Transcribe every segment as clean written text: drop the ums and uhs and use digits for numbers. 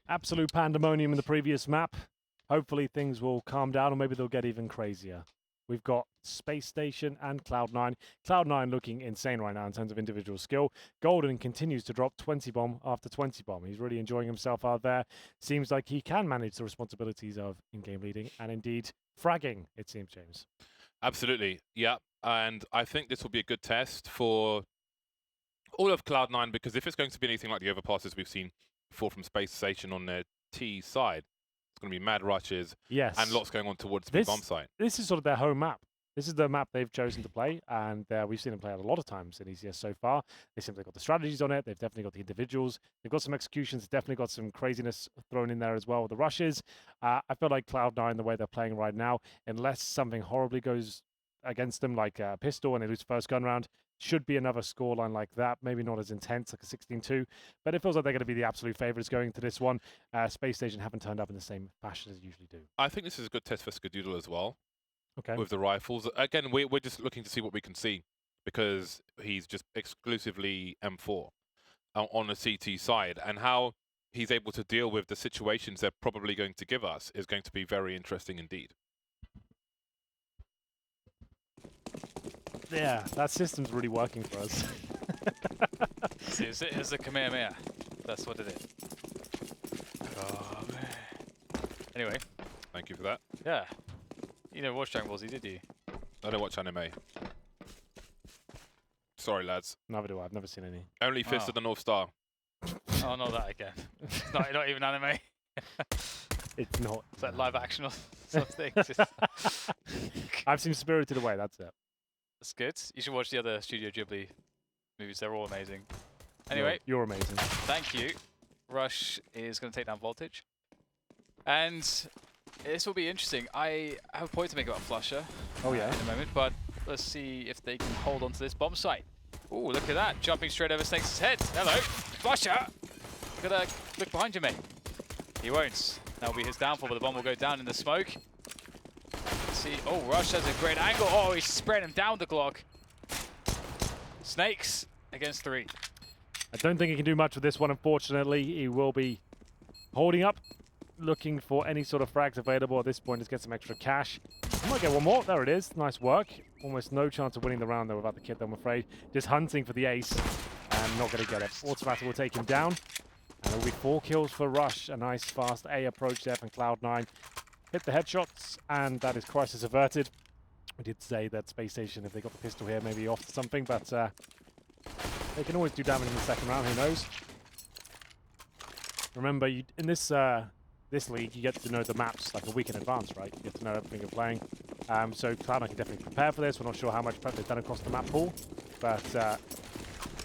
Absolute pandemonium in the previous map. Hopefully things will calm down, or maybe they'll get even crazier. We've got SpaceStation and Cloud9. Cloud9 looking insane right now in terms of individual skill. Golden continues to drop 20 bomb after 20 bomb. He's really enjoying himself out there. Seems like he can manage the responsibilities of in-game leading and indeed fragging, it seems, James. Absolutely, yeah. And I think this will be a good test for all of Cloud9, because if it's going to be anything like the overpasses we've seen before from SpaceStation on their T side, it's going to be mad rushes, yes, and lots going on towards the bomb site. This is sort of their home map. This is the map they've chosen to play, and we've seen them play it a lot of times in ECS so far. They simply got the strategies on it. They've definitely got the individuals. They've got some executions. Definitely got some craziness thrown in there as well with the rushes. I feel like Cloud9, the way they're playing right now, unless something horribly goes against them, like a pistol and they lose first gun round, should be another scoreline like that. Maybe not as intense, like a 16-2, but it feels like they're going to be the absolute favourites going to this one. SpaceStation haven't turned up in the same fashion as they usually do. I think this is a good test for Skadoodle as well. Okay. With the rifles. Again, we're just looking to see what we can see, because he's just exclusively M4 on the CT side, and how he's able to deal with the situations they're probably going to give us is going to be very interesting indeed. Yeah, that system's really working for us. It's a Kamehameha. That's what it is. Oh, anyway. Thank you for that. Yeah. You never watched Dragon Ball Z, did you? I don't watch anime. Sorry, lads. Neither do I. I've never seen any. Only Fist of the North Star. Oh, not that again. It's not even anime. It's not. It's like live action or something. I've seen Spirited Away, that's it. That's good. You should watch the other Studio Ghibli movies. They're all amazing. Anyway. You're amazing. Thank you. Rush is going to take down Voltage. And this will be interesting. I have a point to make about Flusher in a moment, but let's see if they can hold on to this bomb site. Oh, look at that. Jumping straight over Snakes' head. Hello. Flusher! Gotta look behind you, mate. He won't. That'll be his downfall, but the bomb will go down in the smoke. Let's see. Oh, Rush has a great angle. Oh, he's spreading him down the Glock. Snakes against 3. I don't think he can do much with this one, unfortunately. He will be holding up, looking for any sort of frags available at this point. Let's get some extra cash. He might get one more. There it is. Nice work. Almost no chance of winning the round, though, without the kit, I'm afraid. Just hunting for the ace, and not going to get it. Automatic will take him down, and it'll be 4 kills for Rush. A nice, fast A approach there from Cloud9. Hit the headshots, and that is crisis averted. We did say that SpaceStation, if they got the pistol here, maybe off to something, but they can always do damage in the second round, who knows. Remember, in this league, you get to know the maps like a week in advance, right? You get to know everything you're playing. So Cloud9 can definitely prepare for this. We're not sure how much prep they've done across the map pool, but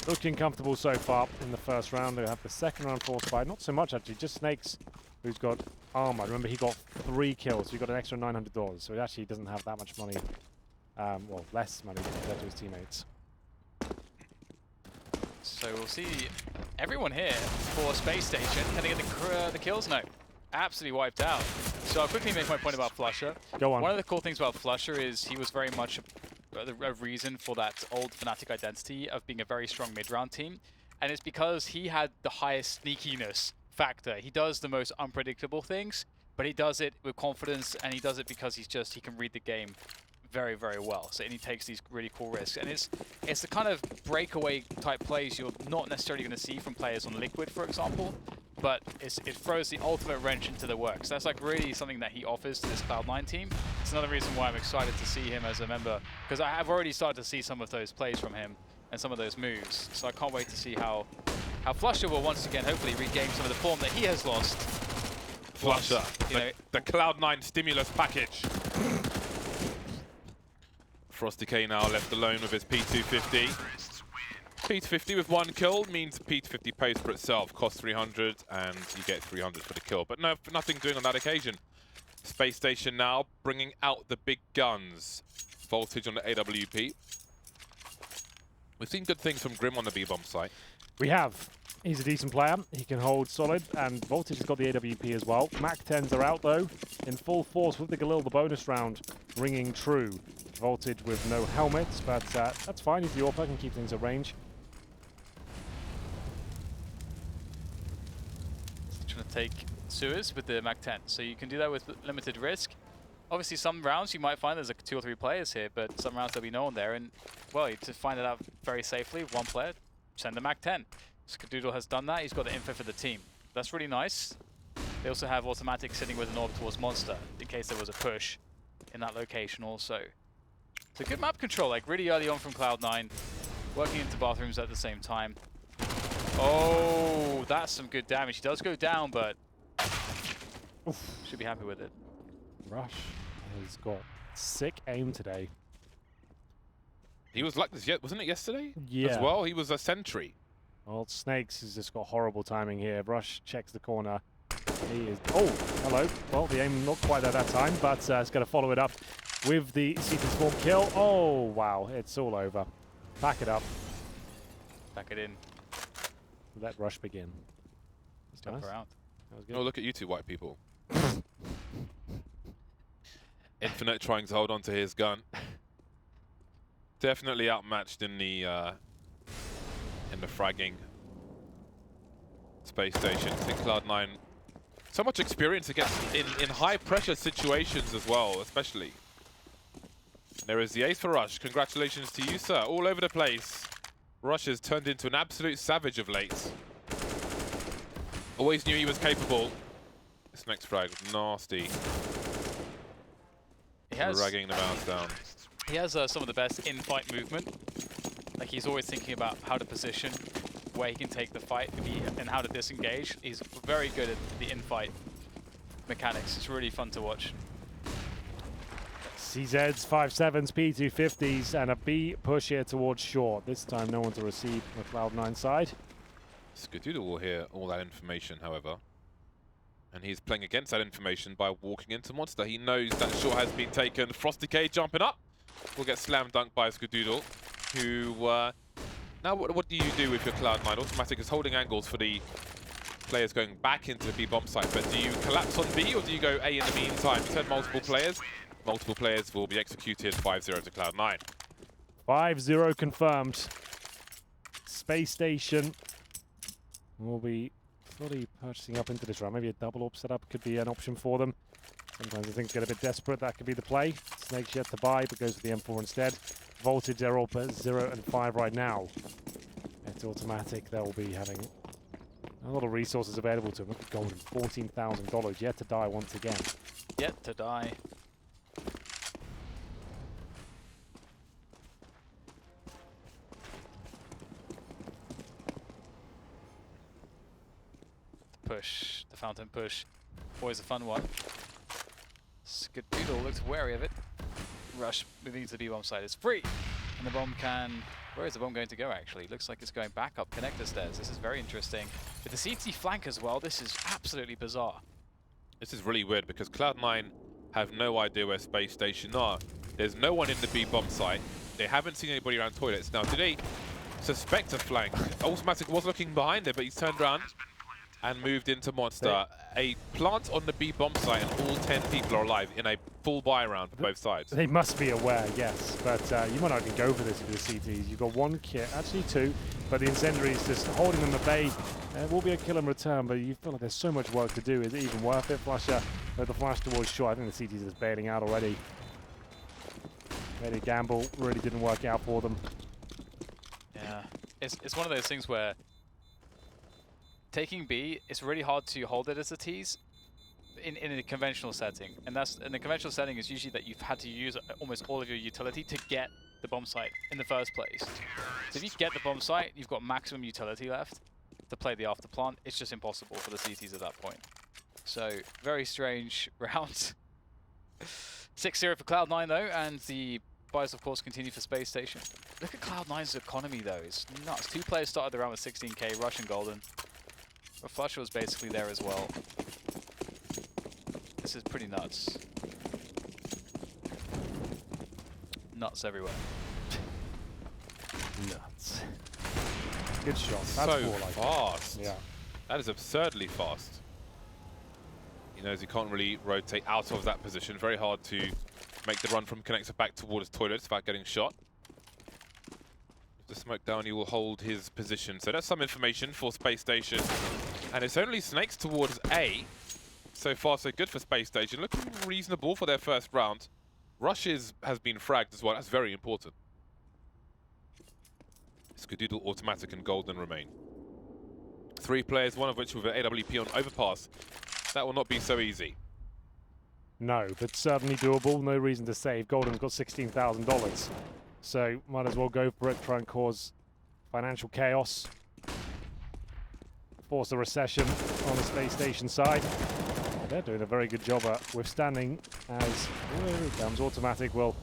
looking comfortable so far in the first round. They have the second round forced by not so much, actually, just Snakes, who's got armor. Remember, he got 3 kills, so he got an extra $900, so he actually doesn't have that much money, well, less money compared to his teammates. So we'll see everyone here for SpaceStation. Can they get the kills? No. Absolutely wiped out. So I'll quickly make my point about Flusher. Go on. One of the cool things about Flusher is he was very much a reason for that old Fnatic identity of being a very strong mid-round team. And it's because he had the highest sneakiness factor. He does the most unpredictable things, but he does it with confidence, and he does it because he can read the game very, very well. So, and he takes these really cool risks. And it's the kind of breakaway type plays you're not necessarily going to see from players on Liquid, for example, but it throws the ultimate wrench into the works. So that's like really something that he offers to this Cloud9 team. It's another reason why I'm excited to see him as a member, because I have already started to see some of those plays from him and some of those moves. So I can't wait to see how Flusher will once again hopefully regain some of the form that he has lost. Flusher, the Cloud9 stimulus package. Frosty K now left alone with his P250. P250 with 1 kill means P250 pays for itself, costs 300, and you get 300 for the kill. But no, nothing doing on that occasion. SpaceStation now bringing out the big guns. Voltage on the AWP. We've seen good things from Grim on the B-bomb site. We have. He's a decent player. He can hold solid, and Voltage has got the AWP as well. MAC-10s are out, though, in full force with the Galil, the bonus round ringing true. Voltage with no helmets, but that's fine. He's the AWP, can keep things at range. Trying to take sewers with the Mag-10. So you can do that with limited risk. Obviously, some rounds you might find there's like 2 or 3 players here, but some rounds there'll be no one there. And, well, to find it out very safely, one player, send the Mag-10. Skadoodle has done that. He's got the info for the team. That's really nice. They also have Automatic sitting with an orb towards Monster in case there was a push in that location also. It's a good map control, like really early on from Cloud9, working into bathrooms at the same time. Oh, that's some good damage. He does go down, but should be happy with it. Rush has got sick aim today. He was like this, wasn't it yesterday? Yeah. As well, he was a sentry. Well, Snakes has just got horrible timing here. Rush checks the corner. He is... Oh, hello. Well, the aim not quite at that time, but it's going to follow it up with the CT Swarm kill. Oh, wow. It's all over. Pack it up. Back it in. Let Rush begin. Stop Nice. around. That was good. Oh, look at you two white people. Infinite trying to hold on to his gun. Definitely outmatched in the fragging. SpaceStation. I think Cloud9 so much experience against in high pressure situations as well, especially. There is the ace for Rush. Congratulations to you, sir. All over the place. Rush has turned into an absolute savage of late. Always knew he was capable. This next frag, nasty. He has Ragging the mouse down. He has some of the best in-fight movement. Like, he's always thinking about how to position, where he can take the fight, and how to disengage. He's very good at the in-fight mechanics. It's really fun to watch. CZs, 5.7s, P250s, and a B push here towards short. This time no one to receive on the Cloud9 side. Skadoodle will hear all that information, however. And he's playing against that information by walking into Monster. He knows that short has been taken. Frosty K jumping up. Will get slam dunked by Skadoodle, who... now what do you do with your Cloud9? Automatic is holding angles for the players going back into the B bomb site, but do you collapse on B or do you go A in the meantime? You said multiple players. Multiple players will be executed. 5-0 to Cloud9. 5-0 confirmed. SpaceStation will be fully purchasing up into this round. Maybe a double orb setup could be an option for them. Sometimes things get a bit desperate. That could be the play. Snake's yet to buy, but goes for the M4 instead. Voltage, they're all at 0 and 5 right now. It's Automatic. They'll be having a lot of resources available to them. Look at Golden, $14,000. Yet to die once again. Yet to die. Push, the fountain push. Always a fun one. Skadoodle looks wary of it. Rush moving to the B-bomb side is free. And the bomb can... Where is the bomb going to go, actually? Looks like it's going back up connector stairs. This is very interesting. With the CT flank as well, this is absolutely bizarre. This is really weird because Cloud9 have no idea where SpaceStation are. There's no one in the B bomb site. They haven't seen anybody around toilets. Now, do they suspect a flank? Automatic was looking behind it, but he's turned around and moved into Monster. A plant on the B bomb site and all 10 people are alive in a full buy round for both sides. They must be aware, yes, but you might not even go for this with the CTs. You've got one kit, actually two, but the incendiary is just holding them at bay. It will be a kill in return, but you feel like there's so much work to do. Is it even worth it? Flusher with the flash towards short. I think the CTs are just bailing out already. Maybe gamble really didn't work out for them. Yeah, it's one of those things where taking B, it's really hard to hold it as a tease in a conventional setting. And that's in the conventional setting is usually that you've had to use almost all of your utility to get the bomb site in the first place. So if you get the bomb site, you've got maximum utility left to play the after plant. It's just impossible for the CTs at that point. So very strange round. 6-0 for Cloud9 though, and the buys of course continue for SpaceStation. Look at Cloud9's economy though, it's nuts. 2 players started the round with 16k, Rush and Golden. But Flusher was basically there as well. This is pretty nuts. Nuts everywhere. Nuts. Good shot. That's So more like fast. Yeah. That is absurdly fast. He knows he can't really rotate out of that position. Very hard to make the run from connector back towards toilets without getting shot. With the smoke down, he will hold his position. So that's some information for SpaceStation And it's only Snakes towards A. So far, so good for SpaceStation. Looking reasonable for their first round. Rush has been fragged as well. That's very important. Skadoodle, Automatic, and Golden remain. 3 players, one of which with an AWP on Overpass. That will not be so easy. No, but certainly doable. No reason to save. Golden's got $16,000. So might as well go for it, try and cause financial chaos. Force a recession on the SpaceStation side. But they're doing a very good job at withstanding as here it comes. Automatic will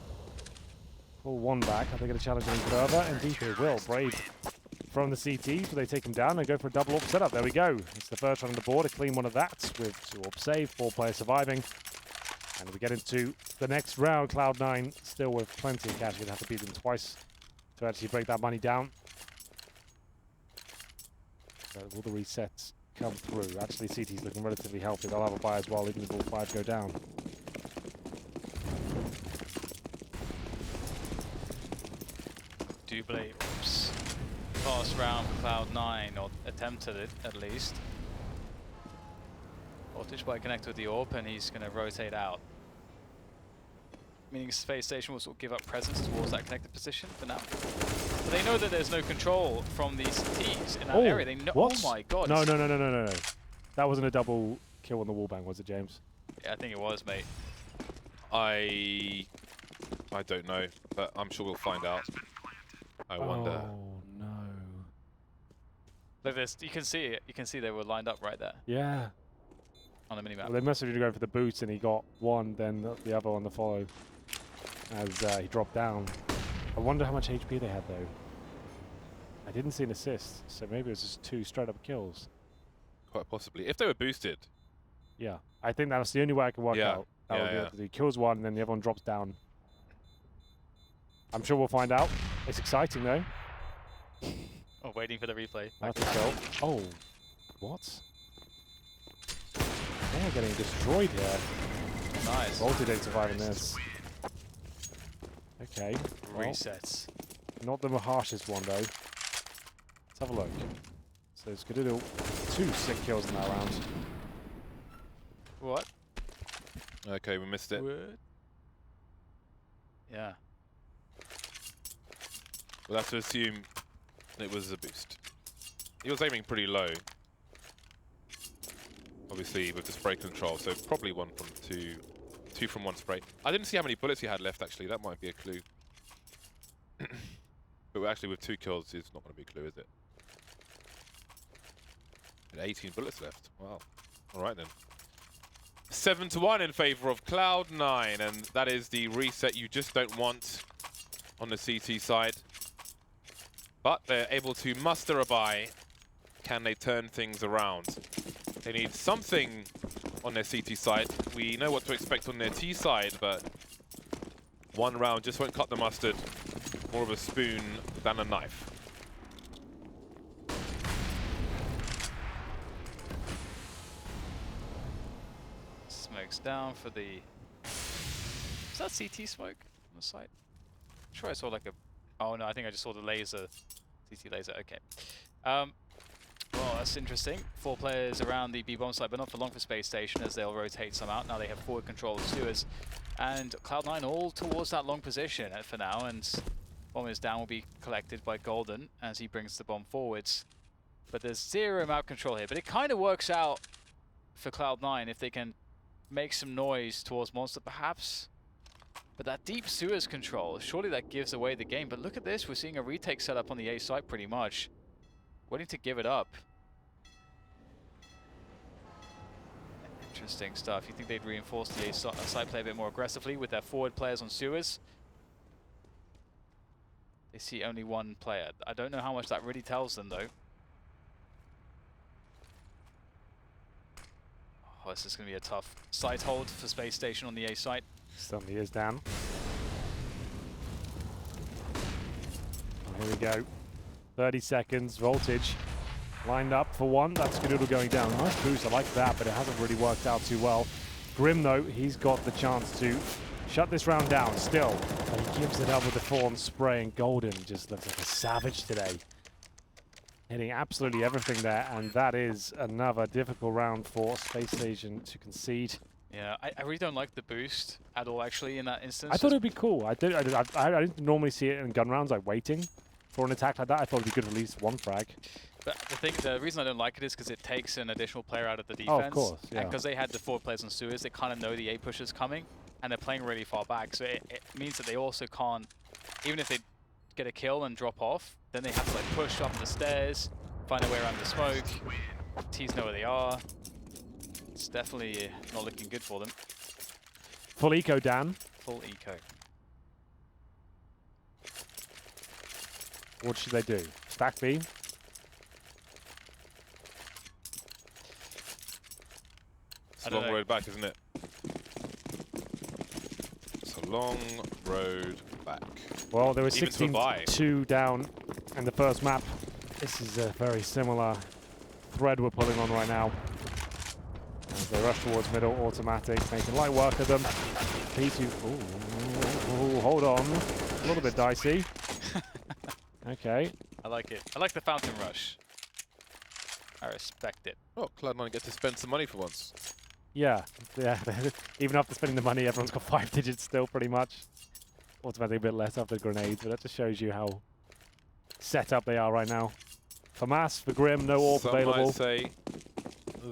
pull one back. Are they going to challenge any further? Indeed they will. Brave from the CT, so they take him down and go for a double AWP setup. There we go. It's the first run on the board, a clean one of that with 2 AWP save, 4 players surviving. And we get into the next round. Cloud9 still with plenty of cash. We'd have to beat them twice to actually break that money down. So will the resets come through? Actually, CT's looking relatively healthy. They'll have a buy as well, even if all 5 go down. Do believe. Oops. Fast round for Cloud9, or attempted it at least. Voltage by connect with the AWP, and he's going to rotate out. Meaning SpaceStation will sort of give up presence towards that connected position for now. But they know that there's no control from these Ts in that area. They know. What? Oh my god. No. That wasn't a double kill on the wallbang, was it, James? Yeah, I think it was, mate. I don't know, but I'm sure we'll find out. I wonder. Oh, no. Look at this. You can see it. You can see they were lined up right there Yeah. on the minimap. Well, they must have been going for the boots, and he got one, then the other on the follow as he dropped down. I wonder how much HP they had, though. I didn't see an assist, so maybe it was just 2 straight-up kills. Quite possibly. If they were boosted. Yeah. I think that was the only way I could work Yeah. out. He kills one, and then the other one drops down. I'm sure we'll find out. It's exciting, though. Oh, waiting for the replay. That's a kill. Oh. What? They're getting destroyed here. Nice. Voltage ain't surviving this. Okay. Well, Resets. not the harshest one, though. Let's have a look. So Skadoodle, 2 sick kills in that round. What? Okay, we missed it. What? Yeah. We'll have to assume it was a boost. He was aiming pretty low. Obviously with the spray control, so probably 1 from 2. 2 from 1 spray. I didn't see how many bullets he had left, actually. That might be a clue. But actually with 2 kills, it's not going to be a clue, is it? And 18 bullets left. Wow. All right then. 7-1 in favor of Cloud9, and that is the reset you just don't want on the CT side. But they're able to muster a buy. Can they turn things around? They need something on their CT side. We know what to expect on their T side, but 1 round just won't cut the mustard. More of a spoon than a knife. Smokes down for the... Is that CT smoke on the site? I'm sure I saw like a... Oh no, I think I just saw the laser. CT laser, okay. Well, that's interesting. 4 players around the B-bomb site, but not for long for SpaceStation as they'll rotate some out. Now they have forward control of Sewers. And Cloud9 all towards that long position for now, and bomb is down will be collected by Golden as he brings the bomb forwards. But there's 0 map control here, but it kind of works out for Cloud9 if they can make some noise towards Monster perhaps. But that deep sewers control, surely that gives away the game. But look at this, we're seeing a retake setup on the A site pretty much. Waiting to give it up. Interesting stuff. You think they'd reinforce the A site play a bit more aggressively with their forward players on sewers? They see only 1 player. I don't know how much that really tells them though. Oh, this is going to be a tough site hold for SpaceStation on the A site. Certainly is, Dan. And here we go. 30 seconds, Voltage lined up for 1. That's Skadoodle going down. Nice boost, I like that, but it hasn't really worked out too well. Grim, though, he's got the chance to shut this round down still. But he gives it up with the form spray, and Golden just looks like a savage today. Hitting absolutely everything there, and that is another difficult round for SpaceStation to concede. Yeah, I really don't like the boost at all, actually, in that instance. I thought it'd be cool. I didn't normally see it in gun rounds, like waiting for an attack like that. I thought it'd be good to release one frag. But the reason I don't like it is because it takes an additional player out of the defense. Oh, of course, yeah. And because they had the 4 players on sewers, they kind of know the A push is coming, and they're playing really far back. So it means that they also can't, even if they get a kill and drop off, then they have to like push up the stairs, find a way around the smoke. T's know where they are. It's definitely not looking good for them. Full eco, Dan. Full eco. What should they do? Stack B? It's a long road back, isn't it? It's a long road back. Well, there was Even to a bye. 16-2 down in the first map. This is a very similar thread we're pulling on right now. As they rush towards middle, automatic, making light work of them. P2, ooh, hold on. A little bit dicey. Okay. I like it. I like the fountain rush. I respect it. Oh, Cloud9 get to spend some money for once. Yeah. Even after spending the money, everyone's got 5 digits still, pretty much. Automatic a bit less after grenades, but that just shows you how set up they are right now. For Mass, for Grim, no AWP available. Some might say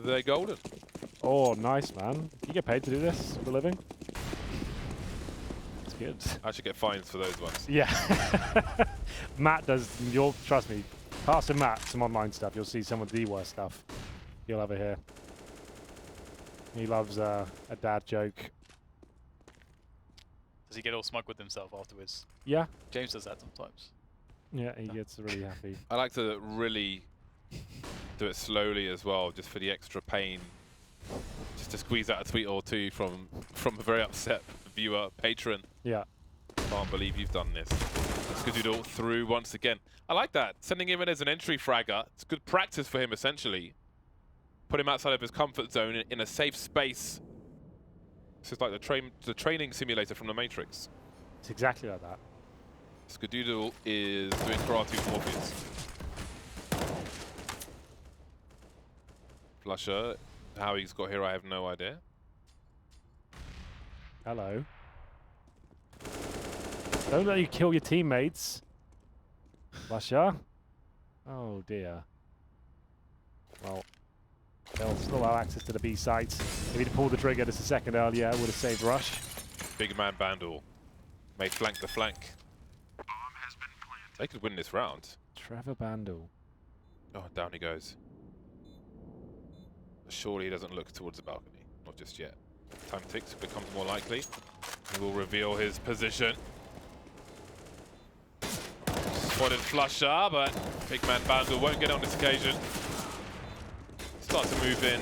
they're golden. Oh, nice, man. You get paid to do this for a living? It's good. I should get fines for those ones. Yeah. Matt does, you'll, trust me, pass him Matt some online stuff, you'll see some of the worst stuff you'll ever hear. He loves a dad joke. Does he get all smug with himself afterwards? Yeah. James does that sometimes. Yeah, he gets really happy. I like to really do it slowly as well, just for the extra pain. Just to squeeze out a tweet or two from a very upset viewer, patron. Yeah. Can't believe you've done this. Skadoodle through once again. I like that. Sending him in as an entry fragger. It's good practice for him, essentially. Put him outside of his comfort zone in a safe space. This is like the training simulator from the Matrix. It's exactly like that. Skadoodle is doing karate with Morpheus. Flusher, how he's got here, I have no idea. Hello. Don't let you kill your teammates. Flusher. Oh dear. Well, they'll still have access to the B site. If he'd pulled the trigger just a second earlier, it would have saved Rush. Big man Bandle may flank the flank. They could win this round. Trevor Bandle. Oh, down he goes. Surely he doesn't look towards the balcony. Not just yet. Time ticks, becomes more likely. He will reveal his position. Spotted Flusher, but big man Bandle won't get on this occasion. Start to move in,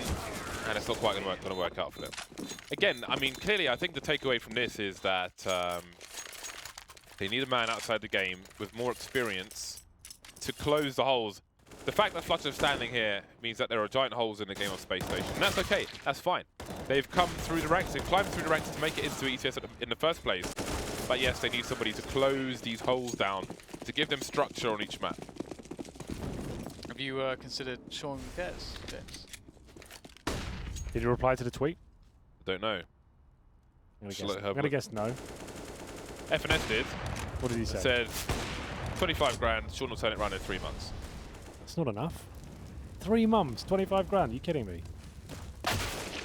and it's not quite going to work out for them. Again, I mean, clearly, I think the takeaway from this is that they need a man outside the game with more experience to close the holes. The fact that Flusher's standing here means that there are giant holes in the game of SpaceStation, and that's okay. That's fine. They've come through the ranks, they've climbed through the ranks to make it into ECS in the first place. But yes, they need somebody to close these holes down, to give them structure on each map. Have you considered showing Gez, James? Did you reply to the tweet? Don't know. I'm going to guess no. FNS did. What did he say? Said 25 grand, Sean will turn it around in 3 months. That's not enough. 3 months, 25 grand. Are you kidding me?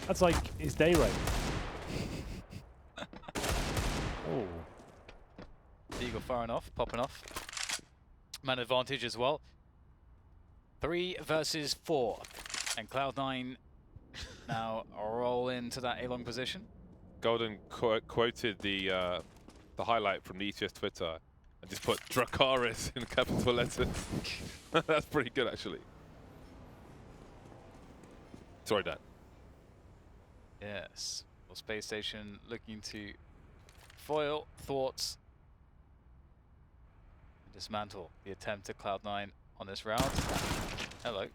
That's like his day rate. Oh. Eagle firing off, popping off. Man advantage as well. 3 versus 4. And Cloud9 now roll into that A-long position. Golden quoted the highlight from the ECS Twitter and just put Dracarys in capital letters. That's pretty good, actually. Sorry, Dan. Yes. Well, SpaceStation looking to foil Thoughts. Dismantle the attempt at Cloud9 on this round. Hello.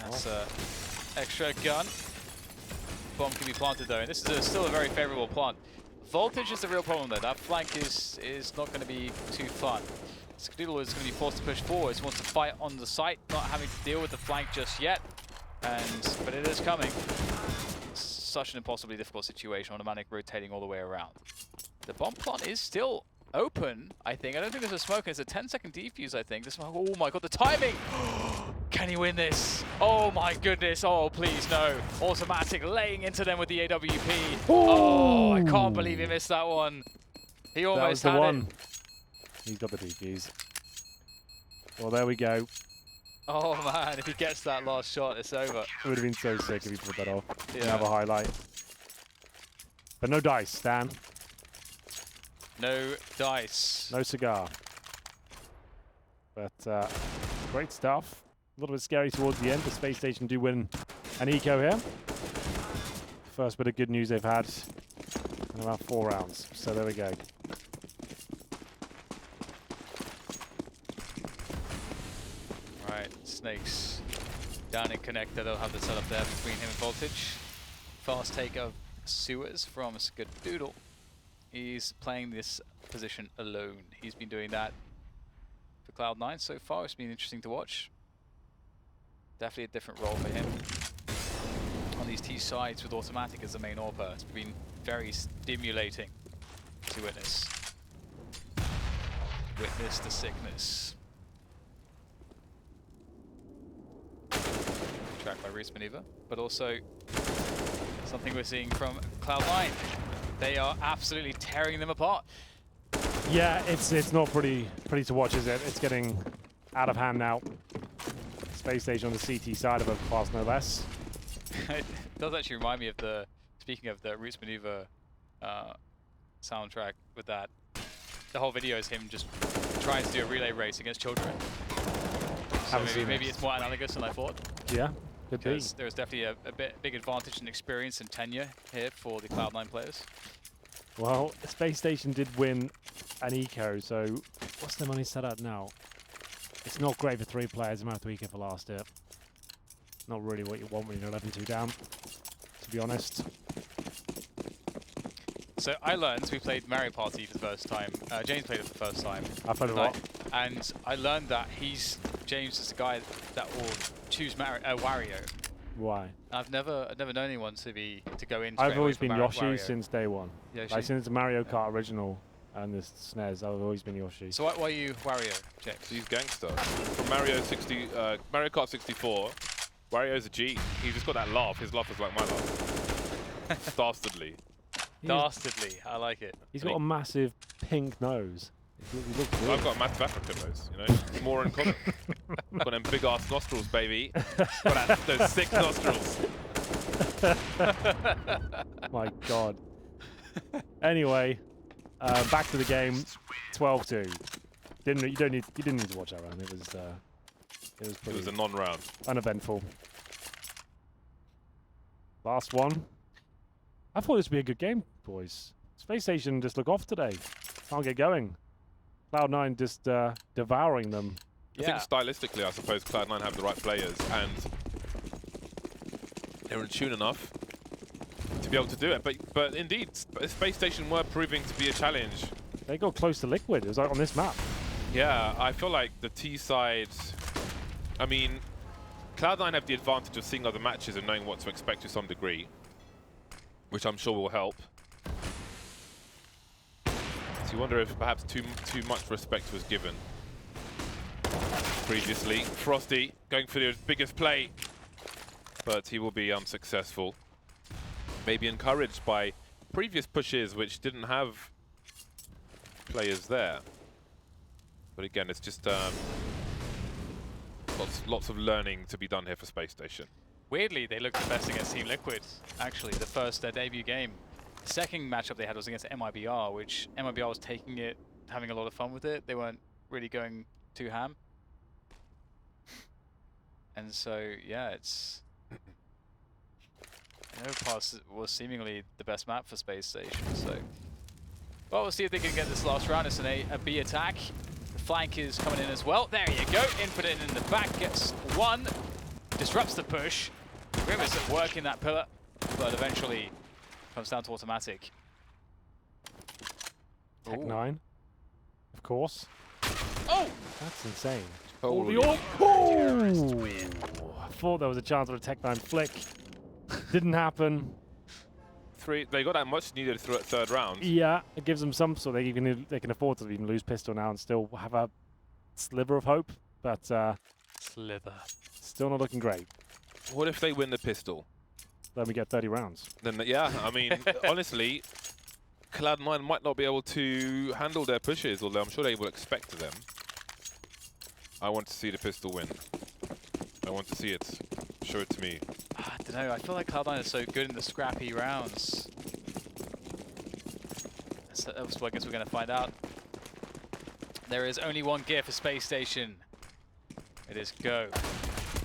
That's extra gun. Bomb can be planted though, and this is still a very favorable plant. Voltage is the real problem though. That flank is not going to be too fun. Skadoodle is going to be forced to push forward. He wants to fight on the site, not having to deal with the flank just yet. But it is coming. Such an impossibly difficult situation. Automatic rotating all the way around. The bomb plant is still open, I think. I don't think there's a smoke. It's a 10-second defuse, I think. Oh my god, the timing! Can he win this? Oh my goodness. Oh, please, no. Automatic laying into them with the AWP. Ooh. Oh, I can't believe he missed that one. He almost that was the had one. He's got the defuse. Well, there we go. Oh man, if he gets that last shot, it's over. It would have been so sick if he put that off. Yeah. Another highlight. But no dice, Stan. No dice. No cigar. But great stuff. A little bit scary towards the end, but SpaceStation do win an eco here. First bit of good news they've had in about 4 rounds. So there we go. Right, Snakes down in connector. They'll have the setup there between him and Voltage. Fast take of Sewers from Skadoodle. He's playing this position alone. He's been doing that for Cloud9 so far. It's been interesting to watch. Definitely a different role for him. On these T sides with Automatic as the main AWPer, it's been very stimulating to witness. Witness the sickness. Tracked by Reese Maneuver, but also something we're seeing from Cloud9. They are absolutely tearing them apart. Yeah, it's not pretty to watch, is it? It's getting out of hand now. SpaceStation on the CT side of Overpass, no less. It does actually remind me of the, speaking of the Roots Maneuver soundtrack with that. The whole video is him just trying to do a relay race against children. So maybe it's more analogous than I thought. Yeah, could be. Because there's definitely a big advantage in experience and tenure here for the Cloud9 players. Well, SpaceStation did win an eco, so what's the money set at now? It's not great for 3 players. I'm out to eco for last hit. Not really what you want when you're 11-2 down, to be honest. So I learned, we played Mario Party for the first time. James played it for the first time. I played a lot. And I learned that James is the guy that will choose Wario. Why? I've never known anyone to go in. I've always been Mario, Yoshi Wario. since day one. Yoshi? Like since the Mario Kart original and the SNES, I've always been Yoshi. So why are you Wario, James? He's gangster. From Mario Kart 64, Wario's a G. He's just got that laugh. His laugh is like my laugh. Dastardly. Dastardly, I like it. He's got a massive pink nose. He looks good. I've got a massive African nose, you know. More in common. Got them big ass nostrils, baby. Got those 6 nostrils. My God. Anyway, back to the game. 12-2. You didn't need to watch that round. It was pretty It was a non-round. uneventful. Last one. I thought this would be a good game, boys. SpaceStation just look off today. Can't get going. Cloud9 just devouring them. I think stylistically, I suppose Cloud9 have the right players, and they're in tune enough to be able to do it. But indeed, SpaceStation were proving to be a challenge. They got close to Liquid. It was like on this map. Yeah, I feel like the T side. I mean, Cloud9 have the advantage of seeing other matches and knowing what to expect to some degree, which I'm sure will help. So you wonder if perhaps too much respect was given previously. Frosty going for his biggest play, but he will be unsuccessful. Maybe encouraged by previous pushes which didn't have players there. But again, it's just lots of learning to be done here for SpaceStation. Weirdly, they looked the best against Team Liquid, actually, their debut game. The second matchup they had was against MIBR, which MIBR was taking it, having a lot of fun with it. They weren't really going too ham. And so, yeah, it's... Overpass was seemingly the best map for SpaceStation, so... Well, we'll see if they can get this last round. It's a B attack. The flank is coming in as well. There you go. Infinite in the back, gets one. Disrupts the push. Grim is at work in that pillar, but eventually comes down to Automatic. Tech 9, of course. Oh! That's insane. Holy. I thought there was a chance for a Tech9 flick. Didn't happen. They got that much needed third round. Yeah, it gives them some, so they can afford to even lose pistol now and still have a sliver of hope. But Slither. still not looking great. What if they win the pistol? Then we get 30 rounds. Then yeah, I mean, honestly, Cloud9 might not be able to handle their pushes, although I'm sure they will expect them. I want to see the pistol win. I want to see it. Show it to me. I don't know. I feel like Cloud9 is so good in the scrappy rounds. So that's what I guess we're going to find out. There is only one gear for SpaceStation. It is go.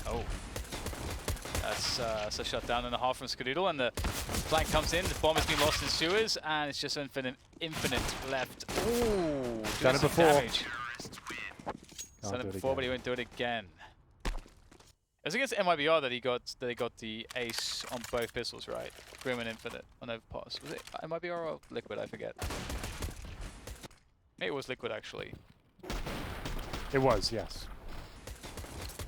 Oh. That's a shutdown and a half from Skadoodle, and the flank comes in. The bomb has been lost in sewers, and it's just infinite left. Ooh, done it before. Damage. Done it before, but he won't do it again. It was against MIBR that he got the ace on both pistols, right? Grim and Infinite on Overpass. Was it MIBR or Liquid? I forget. Maybe it was Liquid actually. It was, yes.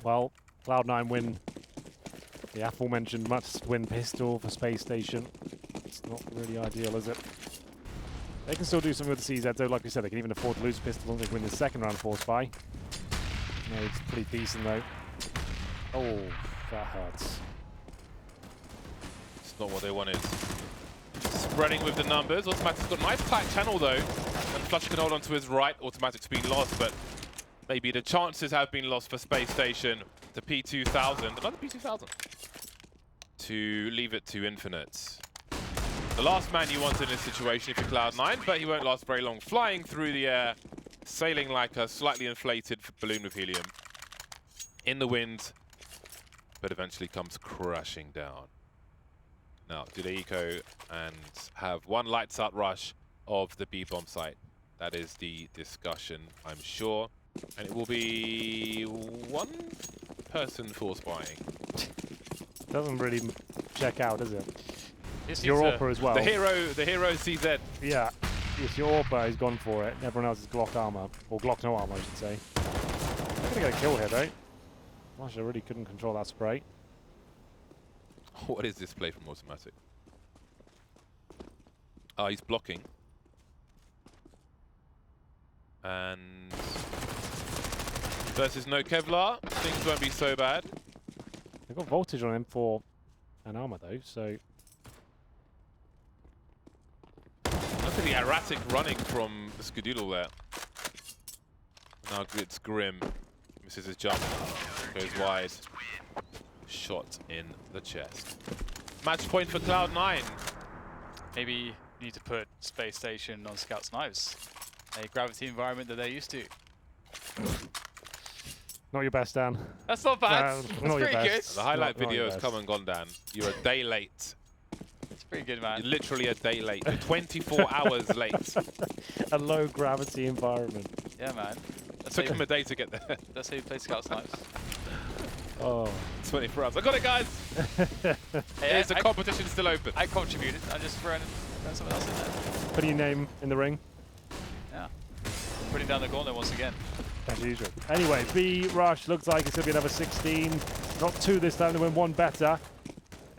Well, Cloud9 win the aforementioned must-win pistol for SpaceStation. It's not really ideal, is it? They can still do something with the CZ, though. Like we said, they can even afford to lose a pistol and they win the second round of Force Buy. No, it's pretty decent, though. Oh, that hurts. It's not what they wanted. Spreading with the numbers. Automatic's got a nice tight channel, though. And Flush can hold on to his right. Automatic's been lost, but maybe the chances have been lost for SpaceStation. To P2000. Another P2000. To leave it to Infinite. The last man you want in this situation if you're Cloud9, but he won't last very long. Flying through the air, sailing like a slightly inflated balloon with helium. In the wind, but eventually comes crashing down. Now, do they eco and have one lights out rush of the B-bomb site? That is the discussion, I'm sure. And it will be one person force buying. Doesn't really check out, does it? This Your is AWPer as well. The hero CZ. Yeah, yes, your AWPer has gone for it. Everyone else is Glock armor, or Glock no armor, I should say. They're gonna get a kill here, though. Gosh, I really couldn't control that spray. What is this play from Automatic? Ah, he's blocking. And versus no Kevlar, things won't be so bad. They've got voltage on M4 and armor, though, so... Look at the erratic running from the Skadoodle there. Now it's Grim. Misses his jump. Goes wide. Shot in the chest. Match point for Cloud9. maybe you need to put SpaceStation on Scout's knives. A gravity environment that they're used to. Not your best, Dan. That's not bad. Not That's your pretty good. best. The highlight Not video your has best. come and gone, Dan. You're a day late. It's pretty good, man. You're literally a day late. You're 24 hours late. A low gravity environment. Yeah, man. That's Took how him a day to get there. that's how you play Scout's knives. Oh. 24 hours. I got it, guys. Hey, Is the competition still open? I contributed. I just thrown someone else in there. Putting your name in the ring, Yeah. Putting down the gauntlet once again. as usual. Anyway, B Rush looks like it's going to be another 16. Not 2 this time, to win 1 better.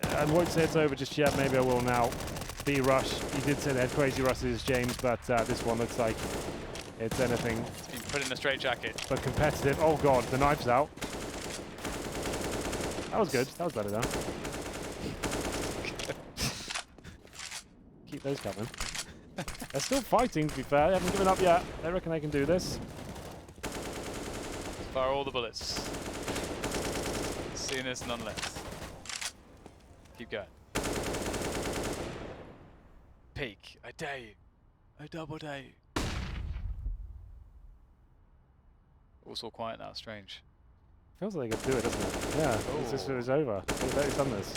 I won't say it's over just yet, maybe I will now. B Rush, he did say they had crazy rushes, James, but this one looks like it's anything It's been put in a straitjacket. but competitive. Oh god, the knife's out. That was good, that was better though. Keep those coming. They're still fighting, to be fair, they haven't given up yet. They reckon they can do this. Fire all the bullets. Seeing this, none less. Keep going. Peek. I dare you. I double dare you. All's all quiet now, strange. Feels like they could do it, doesn't it? Yeah, it's just Oh. it's over. They've done this.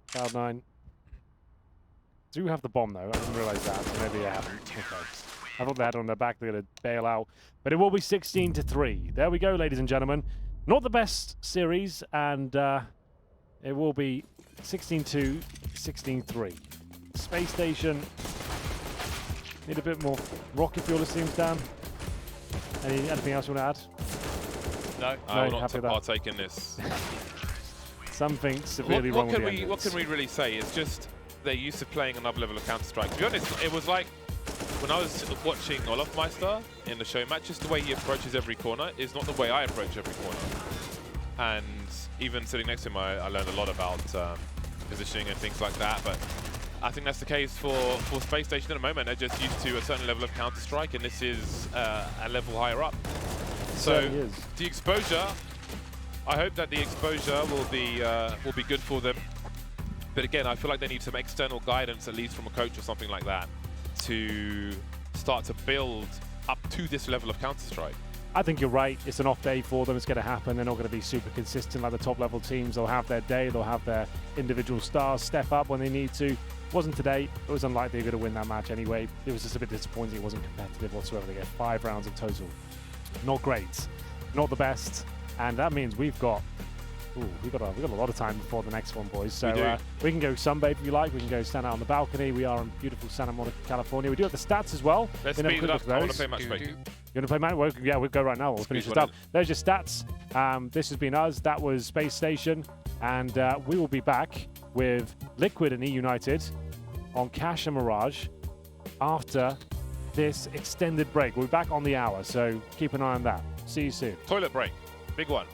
Cloud9 do have the bomb though. I didn't realise that. So maybe yeah. Okay. I thought they had it on their back. They're gonna bail out, but it will be 16-3. There we go, ladies and gentlemen. Not the best series, and it will be 16-2, 16-3. SpaceStation need a bit more rocket fuel, it seems, Dan. Anything else you want to add? No. I will No, not happy with that. partake in this. Something severely wrong with the engines. What can we really say? It's just they're used to playing another level of Counter-Strike. To be honest, it was like when I was watching Olofmeister in the show match, just the way he approaches every corner is not the way I approach every corner. And even sitting next to him, I learned a lot about positioning and things like that. But I think that's the case for SpaceStation at the moment. They're just used to a certain level of Counter-Strike, and this is a level higher up. So the exposure, I hope that the exposure will be good for them. But again, I feel like they need some external guidance, at least from a coach or something like that, to start to build up to this level of Counter-Strike. I think you're right. It's an off day for them. It's going to happen. They're not going to be super consistent like the top level teams. They'll have their day. They'll have their individual stars step up when they need to. It wasn't today. It was unlikely they're going to win that match anyway. It was just a bit disappointing. It wasn't competitive whatsoever. They get 5 rounds in total. Not great. Not the best. And that means we've got a lot of time before the next one, boys. So we can go sunbathe if you like. We can go stand out on the balcony. We are in beautiful Santa Monica, California. We do have the stats as well. Let's speed it up. I want to play match break. You want to play match? Well, yeah, we'll go right now. We'll finish this up. There's your stats. This has been us. That was SpaceStation. And we will be back with Liquid and E-United on Cash and Mirage after this extended break. We'll be back on the hour, so keep an eye on that. See you soon. Toilet break. Big one.